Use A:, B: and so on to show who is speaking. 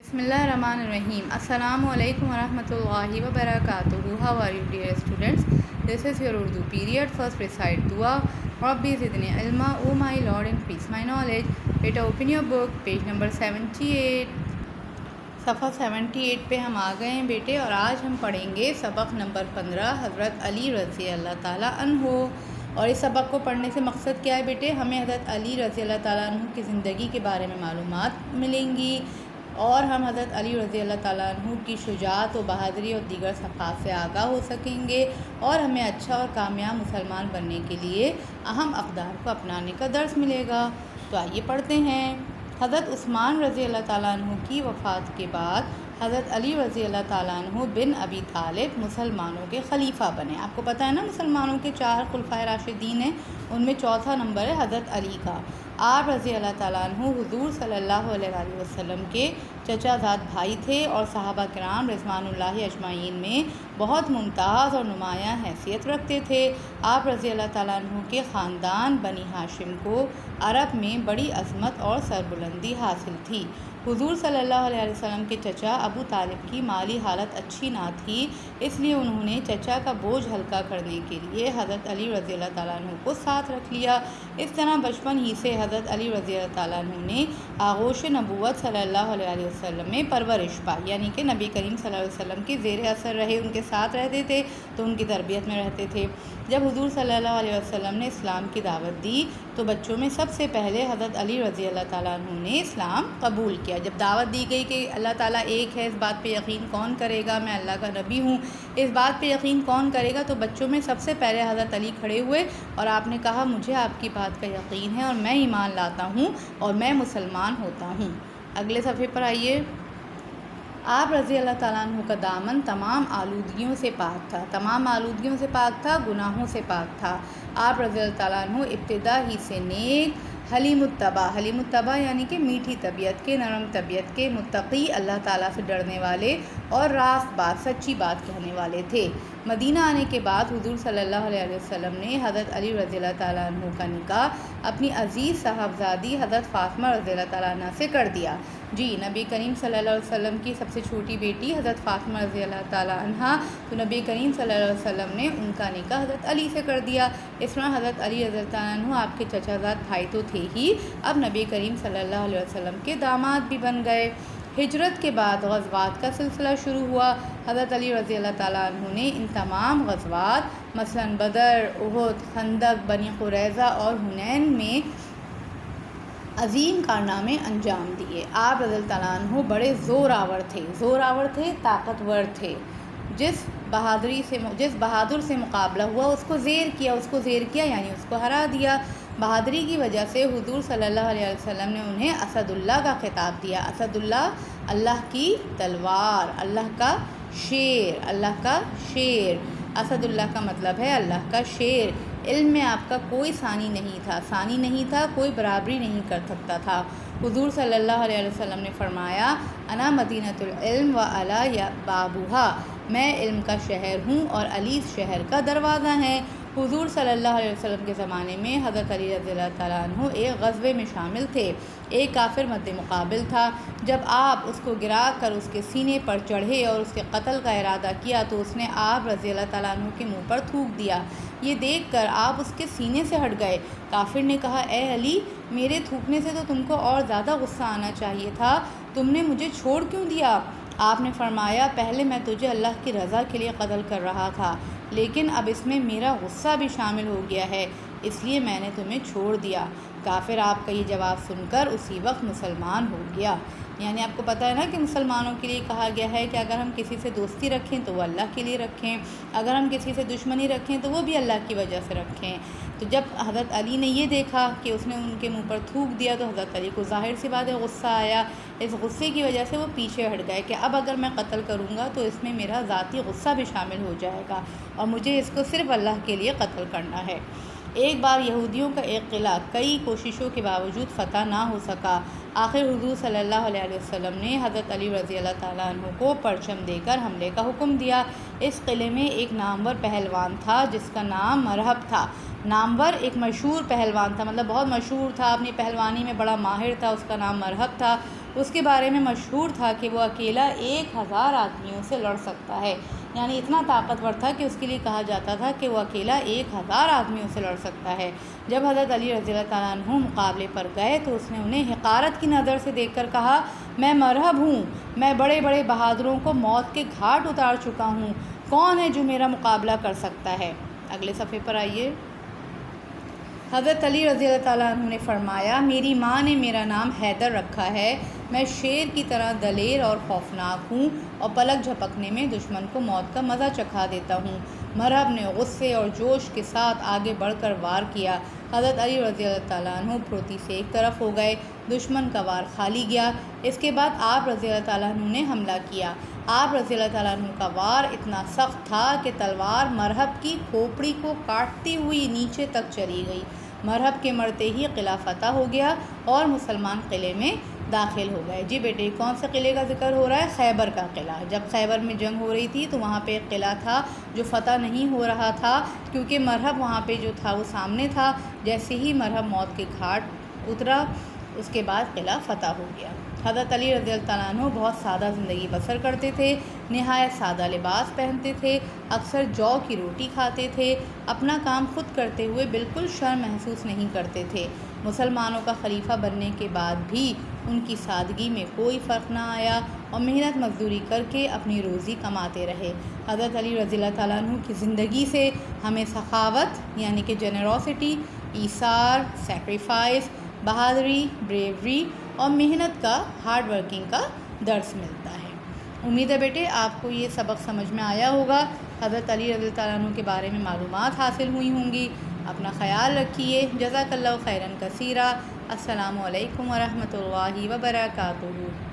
A: بسم اللہ الرحمن الرحیم. السلام علیکم ورحمۃ اللہ وبرکاتہ. How are you dear students? This is your Urdu period. First recite dua. Rabbi zidni ilma. Oh my Lord, increase my knowledge. Beta open your book. Page number 78. صفحہ 78 پہ ہم آ گئے ہیں بیٹے، اور آج ہم پڑھیں گے سبق نمبر 15 حضرت علی رضی اللہ تعالیٰ عنہ. اور اس سبق کو پڑھنے سے مقصد کیا ہے بیٹے؟ ہمیں حضرت علی رضی اللہ تعالیٰ عنہ کی زندگی کے بارے میں معلومات ملیں گی، اور ہم حضرت علی رضی اللہ تعالیٰ عنہ کی شجاعت و بہادری اور دیگر صفات سے آگاہ ہو سکیں گے، اور ہمیں اچھا اور کامیاب مسلمان بننے کے لیے اہم اقدار کو اپنانے کا درس ملے گا. تو آئیے پڑھتے ہیں. حضرت عثمان رضی اللہ تعالیٰ عنہ کی وفات کے بعد حضرت علی رضی اللہ تعالیٰ عنہ بن ابی طالب مسلمانوں کے خلیفہ بنے. آپ کو پتہ ہے نا، مسلمانوں کے 4 خلفائے راشدین ہیں، ان میں چوتھا نمبر ہے حضرت علی کا. آپ رضی اللہ تعالیٰ عنہ حضور صلی اللہ علیہ وآلہ وسلم کے چچا زاد بھائی تھے، اور صحابہ کرام رضوان اللہ اجمعین میں بہت ممتاز اور نمایاں حیثیت رکھتے تھے. آپ رضی اللہ تعالیٰ عنہ کے خاندان بنی ہاشم کو عرب میں بڑی عظمت اور سربلندی حاصل تھی. حضور صلی اللہ علیہ وسلم کے چچا ابو طالب کی مالی حالت اچھی نہ تھی، اس لیے انہوں نے چچا کا بوجھ ہلکا کرنے کے لیے حضرت علی رضی اللہ تعالیٰ عنہ کو ساتھ رکھ لیا. اس طرح بچپن ہی سے حضرت علی رضی اللہ تعالیٰ عنہ نے آغوش نبوت صلی اللہ علیہ وسلم میں پرورش پائی، یعنی کہ نبی کریم صلی اللہ علیہ وسلم کی زیر اثر رہے، ان کے ساتھ رہتے تھے تو ان کی تربیت میں رہتے تھے. جب حضور صلی اللہ علیہ وسلم نے اسلام کی دعوت دی تو بچوں میں سب سے پہلے حضرت علی رضی اللہ تعالیٰ عنہ نے اسلام قبول کیا. جب دعوت دی گئی کہ اللہ تعالیٰ ایک ہے، اس بات پہ یقین کون کرے گا، میں اللہ کا نبی ہوں، اس بات پہ یقین کون کرے گا، تو بچوں میں سب سے پہلے حضرت علی کھڑے ہوئے اور آپ نے کہا مجھے آپ کی بات کا یقین ہے اور میں ایمان لاتا ہوں اور میں مسلمان ہوتا ہوں. اگلے صفحے پر آئیے. آپ رضی اللہ تعالیٰ عنہ کا دامن تمام آلودگیوں سے پاک تھا، تمام آلودگیوں سے پاک تھا، گناہوں سے پاک تھا. آپ رضی اللہ تعالیٰ عنہ ابتدا ہی سے نیک، حلیم الطبع یعنی کہ میٹھی طبیعت کے، نرم طبیعت کے، متقی، اللہ تعالیٰ سے ڈرنے والے اور راست بات، سچی بات کہنے والے تھے. مدینہ آنے کے بعد حضور صلی اللہ علیہ وسلم نے حضرت علی رضی اللہ تعالیٰ عنہ کا نکاح اپنی عزیز صاحبزادی حضرت فاطمہ رضی اللہ تعالیٰ عنہ سے کر دیا. جی، نبی کریم صلی اللہ علیہ وسلم کی سب سے چھوٹی بیٹی حضرت فاطمہ رضی اللہ تعالیٰ عنہ، تو نبی کریم صلی اللہ علیہ وسلم نے ان کا نکاح حضرت علی سے کر دیا. اس طرح حضرت علی رضی اللہ تعالیٰ عنہ آپ کے چچا زاد بھائی تو تھے ہی، اب نبی کریم صلی اللہ علیہ وسلم کے داماد بھی بن گئے. ہجرت کے بعد غزوات کا سلسلہ شروع ہوا. حضرت علی رضی اللہ تعالیٰ عنہ نے ان تمام غزوات مثلا بدر، احد، خندق، بنی قریظہ اور حنین میں عظیم کارنامے انجام دیے. آپ رضی اللہ تعالیٰ عنہ بڑے زور آور تھے، طاقتور تھے. جس بہادر سے مقابلہ ہوا اس کو زیر کیا یعنی اس کو ہرا دیا. بہادری کی وجہ سے حضور صلی اللہ علیہ وسلم نے انہیں اسد اللہ کا خطاب دیا. اسد اللہ، اللہ کی تلوار، اللہ کا شیر. اسد اللہ کا مطلب ہے اللہ کا شیر. علم میں آپ کا کوئی ثانی نہیں تھا، کوئی برابری نہیں کر سکتا تھا. حضور صلی اللہ علیہ وسلم نے فرمایا انا مدینۃ العلم و علی بابھا، میں علم کا شہر ہوں اور علی شہر کا دروازہ ہے. حضور صلی اللہ علیہ وسلم کے زمانے میں حضرت علی رضی اللہ تعالیٰ عنہ ایک غزوے میں شامل تھے. ایک کافر مد مقابل تھا. جب آپ اس کو گرا کر اس کے سینے پر چڑھے اور اس کے قتل کا ارادہ کیا تو اس نے آپ رضی اللہ تعالیٰ عنہ کے منہ پر تھوک دیا. یہ دیکھ کر آپ اس کے سینے سے ہٹ گئے. کافر نے کہا اے علی، میرے تھوکنے سے تو تم کو اور زیادہ غصہ آنا چاہیے تھا، تم نے مجھے چھوڑ کیوں دیا؟ آپ نے فرمایا پہلے میں تجھے اللہ کی رضا کے لیے قتل کر رہا تھا، لیکن اب اس میں میرا غصہ بھی شامل ہو گیا ہے، اس لیے میں نے تمہیں چھوڑ دیا. کافر آپ کا یہ جواب سن کر اسی وقت مسلمان ہو گیا. یعنی آپ کو پتہ ہے نا کہ مسلمانوں کے لیے کہا گیا ہے کہ اگر ہم کسی سے دوستی رکھیں تو وہ اللہ کے لیے رکھیں، اگر ہم کسی سے دشمنی رکھیں تو وہ بھی اللہ کی وجہ سے رکھیں. تو جب حضرت علی نے یہ دیکھا کہ اس نے ان کے منہ پر تھوک دیا تو حضرت علی کو ظاہر سی بات ہے غصہ آیا. اس غصے کی وجہ سے وہ پیچھے ہٹ گئے کہ اب اگر میں قتل کروں گا تو اس میں میرا ذاتی غصہ بھی شامل ہو جائے گا اور مجھے اس کو صرف اللہ کے لیے قتل کرنا ہے. ایک بار یہودیوں کا ایک قلعہ کئی کوششوں کے باوجود فتح نہ ہو سکا. آخر حضور صلی اللہ علیہ وسلم نے حضرت علی رضی اللہ تعالیٰ عنہ کو پرچم دے کر حملے کا حکم دیا. اس قلعے میں ایک نامور پہلوان تھا جس کا نام مرحب تھا. نامور ایک مشہور پہلوان تھا، مطلب بہت مشہور تھا، اپنی پہلوانی میں بڑا ماہر تھا، اس کا نام مرحب تھا. اس کے بارے میں مشہور تھا کہ وہ اکیلا 1000 آدمیوں سے لڑ سکتا ہے، یعنی اتنا طاقتور تھا کہ اس کے لیے کہا جاتا تھا کہ وہ اکیلا 1000 آدمیوں سے لڑ سکتا ہے۔ جب حضرت علی رضی اللہ تعالیٰ عنہ مقابلے پر گئے تو اس نے انہیں حقارت کی نظر سے دیکھ کر کہا، میں مرحب ہوں، میں بڑے بڑے بہادروں کو موت کے گھاٹ اتار چکا ہوں، کون ہے جو میرا مقابلہ کر سکتا ہے؟ اگلے صفحے پر آئیے۔ حضرت علی رضی اللہ تعالیٰ عنہ نے فرمایا، میری ماں نے میرا نام حیدر رکھا ہے، میں شیر کی طرح دلیر اور خوفناک ہوں اور پلک جھپکنے میں دشمن کو موت کا مزہ چکھا دیتا ہوں۔ مرحب نے غصے اور جوش کے ساتھ آگے بڑھ کر وار کیا۔ حضرت علی رضی اللہ تعالیٰ عنہ پھروتی سے ایک طرف ہو گئے، دشمن کا وار کھالی گیا۔ اس کے بعد آپ رضی اللہ تعالیٰ عنہ نے حملہ کیا۔ آپ رضی اللہ تعالیٰ عنہ کا وار اتنا سخت تھا کہ تلوار مرحب کی کھوپڑی کو کاٹتی ہوئی نیچے تک چلی گئی۔ مرحب کے مرتے ہی قلعہ فتح ہو گیا اور مسلمان قلعے میں داخل ہو گئے۔ جی بیٹے، کون سے قلعے کا ذکر ہو رہا ہے؟ خیبر کا قلعہ۔ جب خیبر میں جنگ ہو رہی تھی تو وہاں پہ ایک قلعہ تھا جو فتح نہیں ہو رہا تھا، کیونکہ مرحب وہاں پہ جو تھا وہ سامنے تھا۔ جیسے ہی مرحب موت کے گھاٹ اترا، اس کے بعد قلعہ فتح ہو گیا۔ حضرت علی رضی اللہ تعالیٰ عنہ بہت سادہ زندگی بسر کرتے تھے، نہایت سادہ لباس پہنتے تھے، اکثر جو کی روٹی کھاتے تھے، اپنا کام خود کرتے ہوئے بالکل شرم محسوس نہیں کرتے تھے۔ مسلمانوں کا خلیفہ بننے کے بعد بھی ان کی سادگی میں کوئی فرق نہ آیا اور محنت مزدوری کر کے اپنی روزی کماتے رہے۔ حضرت علی رضی اللہ تعالیٰ عنہ کی زندگی سے ہمیں سخاوت یعنی کہ جنروسٹی، ایثار، سیکریفائس، بہادری، بریوری اور محنت کا، ہارڈ ورکنگ کا درس ملتا ہے۔ امید ہے بیٹے آپ کو یہ سبق سمجھ میں آیا ہوگا، حضرت علی رضی اللہ تعالیٰ عنہ کے بارے میں معلومات حاصل ہوئی ہوں گی۔ اپنا خیال رکھیے۔ جزاک اللہ خیراً کثیرا۔ السلام علیکم ورحمۃ اللہ وبرکاتہ۔